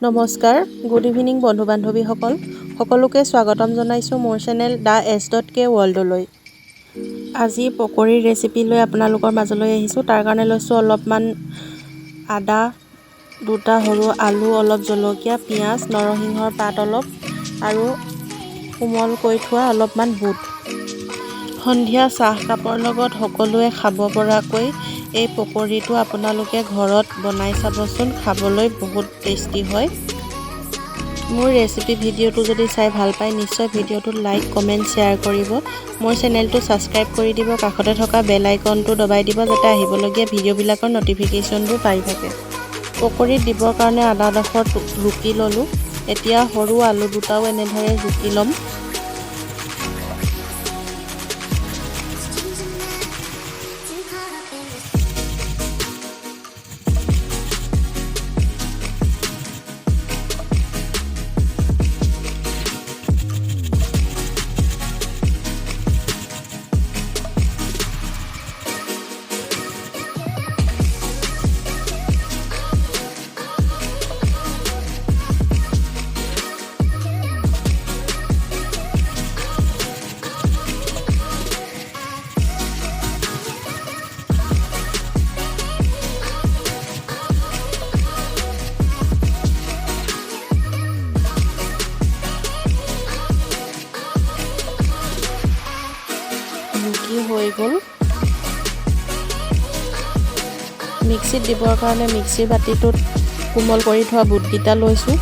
নমস্কাৰ, good evening বন্ধু বান্ধৱীসকল। সকলোকে স্বাগতম জনাইছোঁ মোৰ চেনেল দা এছ.কে ৱৰ্ল্ডলৈ। আজি পকৰীৰ ৰেচিপি লৈ আপোনালোকৰ মাজলৈ আহিছোঁ। তাৰ কাৰণে লৈছোঁ অলপমান আদা, দুটা সৰু আলু, অলপ জলকীয়া, পিঁয়াজ, নৰসিংহৰ পাত অলপ আৰু কোমলকৈ থোৱা অলপমান বুট। সন্ধিয়া চাহকাপৰ লগত সকলোৱে খাব পৰাকৈ এই পকৰীটো আপোনালোকে ঘৰত বনাই চাবচোন, খাবলৈ বহুত টেষ্টি হয়। মোৰ ৰেচিপি ভিডিঅ'টো যদি চাই ভাল পায় নিশ্চয় ভিডিঅ'টোত লাইক, কমেণ্ট, শ্বেয়াৰ কৰিব। মোৰ চেনেলটো ছাবস্ক্ৰাইব কৰি দিব, কাষতে থকা বেল আইকনটো দবাই দিব যাতে আহিবলগীয়া ভিডিঅ'বিলাকৰ ন'টিফিকেশ্যনবোৰ পাই থাকে। পকৰীত দিবৰ কাৰণে আদাডোখৰ ৰুকি ল'লোঁ। এতিয়া সৰু আলু দুটাও এনেদৰে ৰুকি ল'ম। ৰুকি হৈ গ'ল। মিক্সিত দিবৰ কাৰণে মিক্সিৰ বাতিটোত কোমল কৰি থোৱা বুটকেইটা লৈছোঁ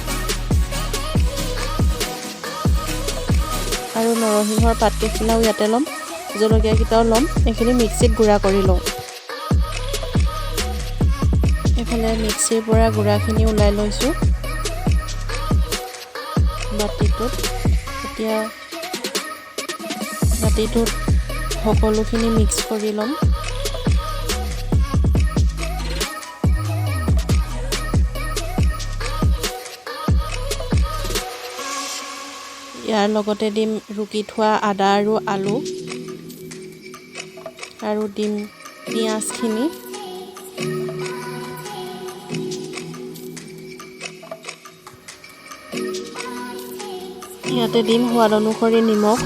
আৰু নৰসিংহৰ পাতকেইখিলাও ইয়াতে ল'ম, জলকীয়াকেইটাও ল'ম। এইখিনি মিক্সিত গুড়া কৰি লওঁ। এইফালে মিক্সিৰ পৰা গুড়াখিনি ওলাই লৈছোঁ বাতিটোত। এতিয়া বাতিটোত সকলোখিনি মিক্স কৰি ল'ম। ইয়াৰ লগতে দিম ৰুকি থোৱা আদা আৰু আলু আৰু দিম পিঁয়াজখিনি। ইয়াতে দিম সোৱাদ অনুসৰি নিমখ,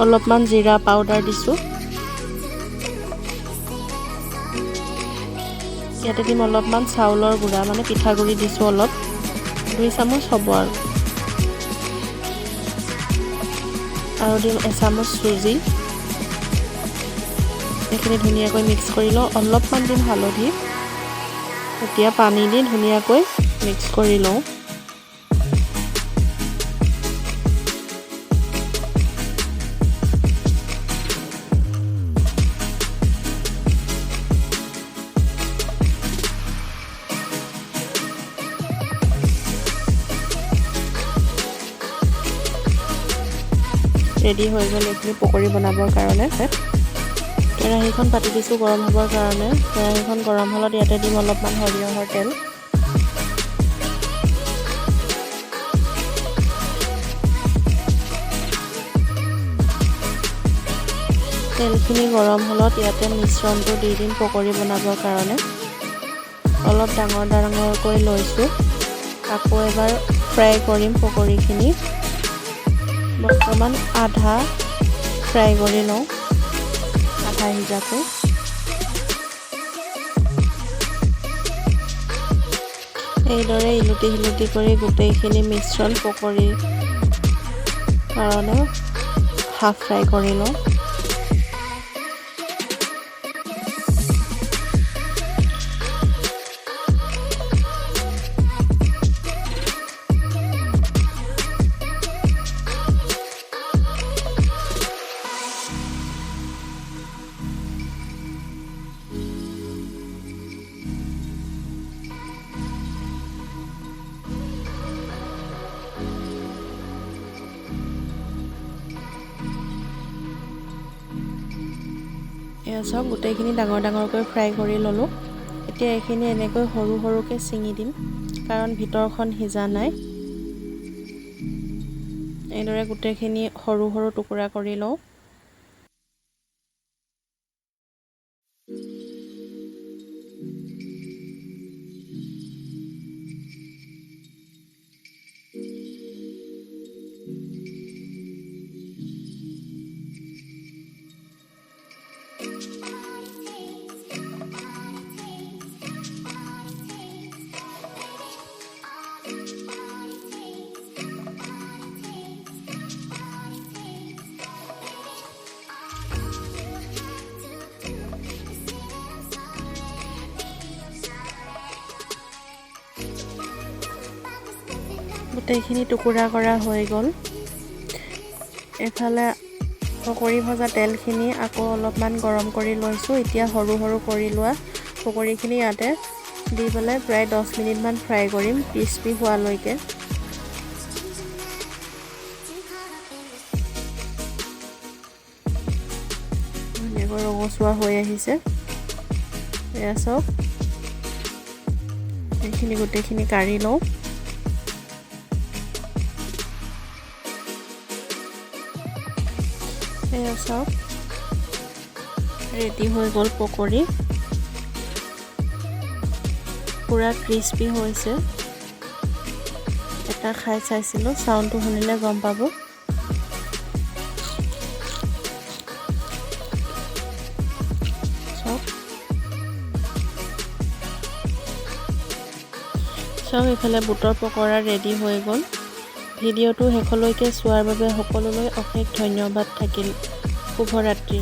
অলপমান জিৰা পাউডাৰ দিছোঁ। ইয়াতে দিম অলপমান চাউলৰ গুড়া, মানে পিঠাগুড়ি দিছোঁ অলপ, 2 চামুচ হ'ব আৰু দিম এচামুচ চুজি। এইখিনি ধুনীয়াকৈ মিক্স কৰি লওঁ। অলপমান দিম হালধি। এতিয়া পানী দি ধুনীয়াকৈ মিক্স কৰি লওঁ। ৰেডি হৈ গ'ল এইখিনি পকৰী বনাবৰ কাৰণে। কেৰাহীখন পাতি দিছোঁ গৰম হ'বৰ কাৰণে। কেৰাহীখন গৰম হ'লত ইয়াতে দিম অলপমান সৰিয়হৰ তেল। তেলখিনি গৰম হ'লত ইয়াতে মিশ্ৰণটো দি দিম পকৰী বনাবৰ কাৰণে। অলপ ডাঙৰ ডাঙৰকৈ লৈছোঁ। আকৌ এবাৰ ফ্ৰাই কৰিম পকৰীখিনি। বৰ্তমান আধা ফ্ৰাই কৰি লওঁ, আধা সিজাকৈ। এইদৰে ইলুটি সিলুটি কৰি গোটেইখিনি মিশ্ৰণ পকৰীৰ কাৰণে হাফ ফ্ৰাই কৰি লওঁ। এয়া চাওক, গোটেইখিনি ডাঙৰ ডাঙৰকৈ ফ্ৰাই কৰি ল'লোঁ। এতিয়া এইখিনি এনেকৈ সৰু সৰুকৈ ছিঙি দিম, কাৰণ ভিতৰখন সিজা নাই। এইদৰে গোটেইখিনি সৰু সৰু টুকুৰা কৰি লওঁ। গোটেইখিনি টুকুৰা কৰা হৈ গ'ল। এফালে পকৰি ভজা তেলখিনি আকৌ অলপমান গৰম কৰি লৈছোঁ। এতিয়া সৰু সৰু কৰি লোৱা পকৰিখিনি ইয়াতে দি পেলাই প্ৰায় 10 মিনিটমান ফ্ৰাই কৰিম ক্ৰিস্পি হোৱালৈকে। ধুনীয়াকৈ ৰঙচুৱা হৈ আহিছে। এয়া চাওক, এইখিনি গোটেইখিনি কাঢ়ি লওঁ। এয়া চাওক, ৰেডি হৈ গ'ল পকৰি। পুৰা ক্ৰিস্পি হৈছে। এটা খাই চাইছিলোঁ, চাউণ্ডটো শুনিলে গম পাব। চাওক এইফালে বুটৰ পকৰা ৰেডি হৈ গ'ল। ভিডিঅ'টো শেষলৈকে চোৱাৰ বাবে সকলোলৈ অশেষ ধন্যবাদ থাকিল। শুভৰাত্ৰি।